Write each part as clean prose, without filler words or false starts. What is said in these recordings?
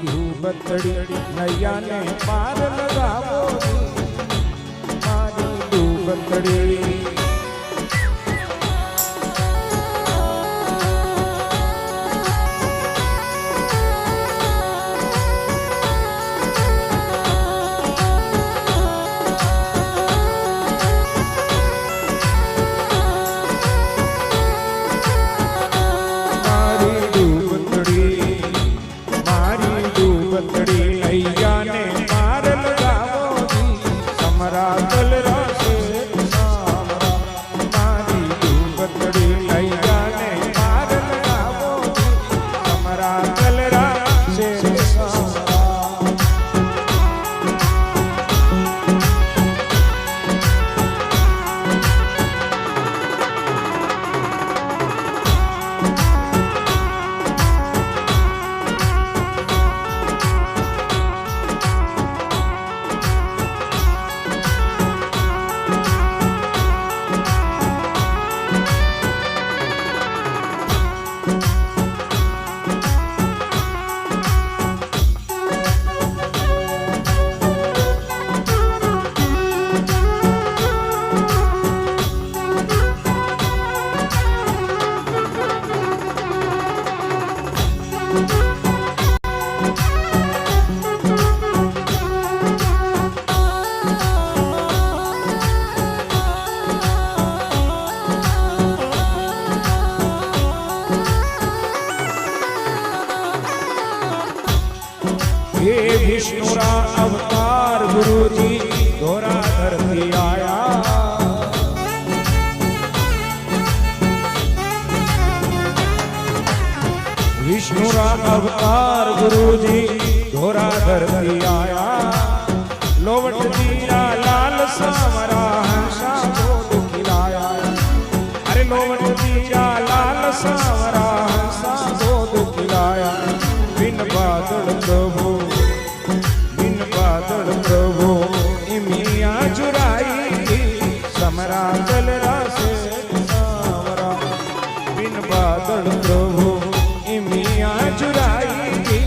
ડૂબતડી નૈયાને પાર લગાવો મારી ડૂબતડી विष्णुरा अवतार गुरुजी दोरा धरती आया विष्णुरा अवतार गुरुजी दोरा धरती आया लोवट दिया लाल सामरा हंसा बोल खिलाया अरे लोवट दिया लाल सामरा हंसा बोल खिलाया बिन बादल प्रभु प्रभु इमिया जुराई समरा जल रासे सावरा बिन बादल प्रभु इमिया जुराई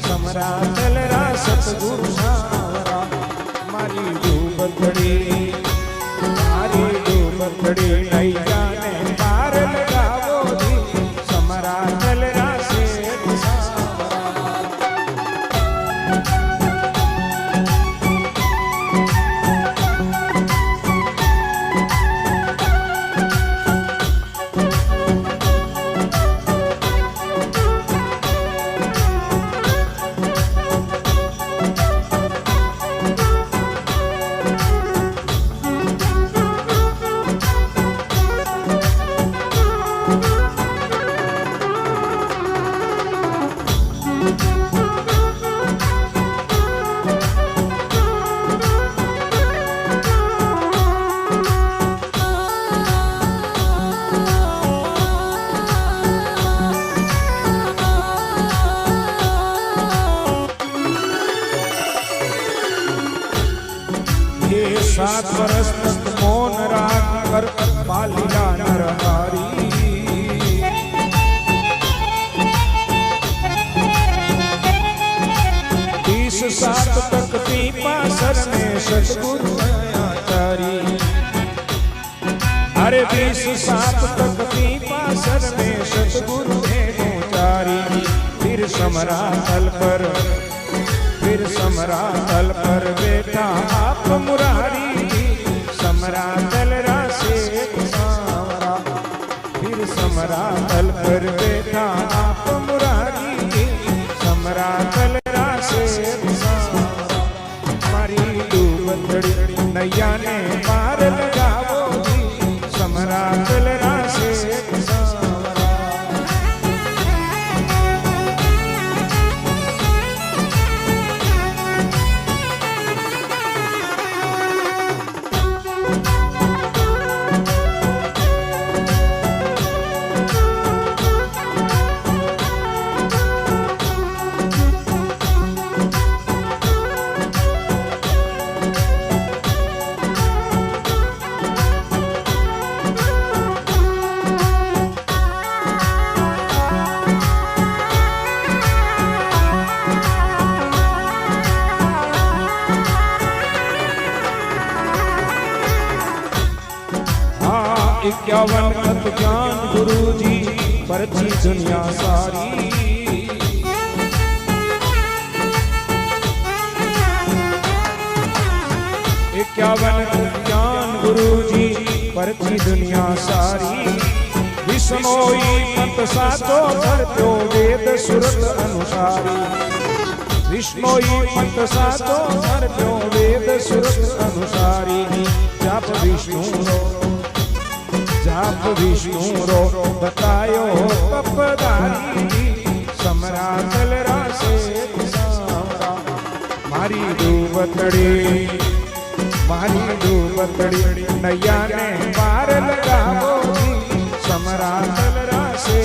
समरा जल रास सतगुरु सावरा मारी डूबतड़ी नैया ने पार लगावो दी समरा जल रासे सात वर्ष तक मौन राग कर पालिया नरहारी 20 सात तक पीपा सर में सतगुरु आचारी अरे 20 सात तक पीपा सर में सतगुरु आचारी फिर समरा तल पर बेटा आप मुरारी समरा तल रासे सावरा फिर समरा तल पर बेटा आप मुरारी समरा तल रासे सावरा मारी डूबतड़ी नैया ने पार लगावो समरा तल रासे सावरा 51 तत्व ज्ञान गुरु जी परची दुनिया सारी 51 तत्व ज्ञान गुरु जी परची दुनिया सारी विष्णोई पंत साचो धरत्यो वेद सुरत अनुसारी विष्णोई पंत साचो धरत्यो वेद सुरत अनुसारी जाप विष्णु रो बतायो तपदारी समरातल रासे सावरा मारी डूबतड़ी नैया ने पार लगावो समरातल रासे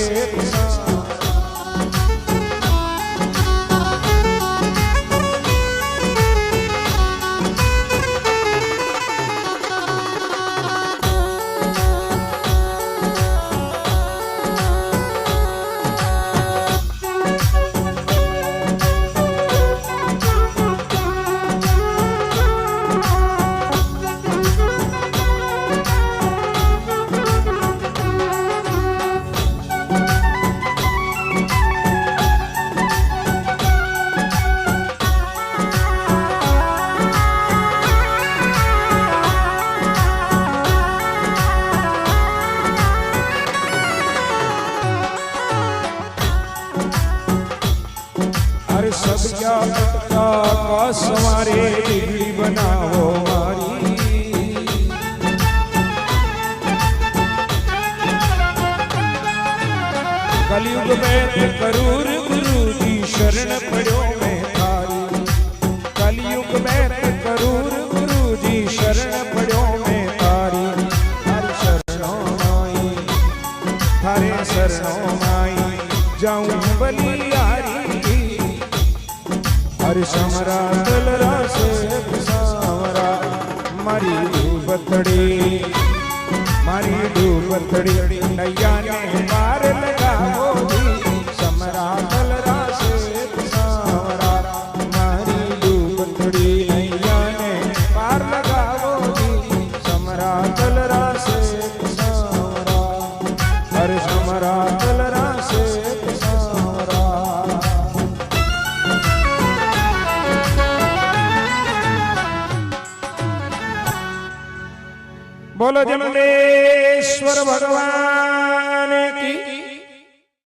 सब क्या अटका का सवारे बिगड़ी बनाओ मारी कलयुग में करूर गुरु जी शरण पड़ो में थारी कलयुग में करूर गुरु जी शरण पड़ो में थारी थारी शरणों माई जाऊं बलियारी हर समरा तल रासे सावरा मारी डूबतड़ी नैया ने पार लगावो समरा तल रासे सावरा मारी डूबतड़ी नैया ने पार लगावो समरा तल रासे सावरा हर समरा तल रासे बोलो जमलेश्वर भगवान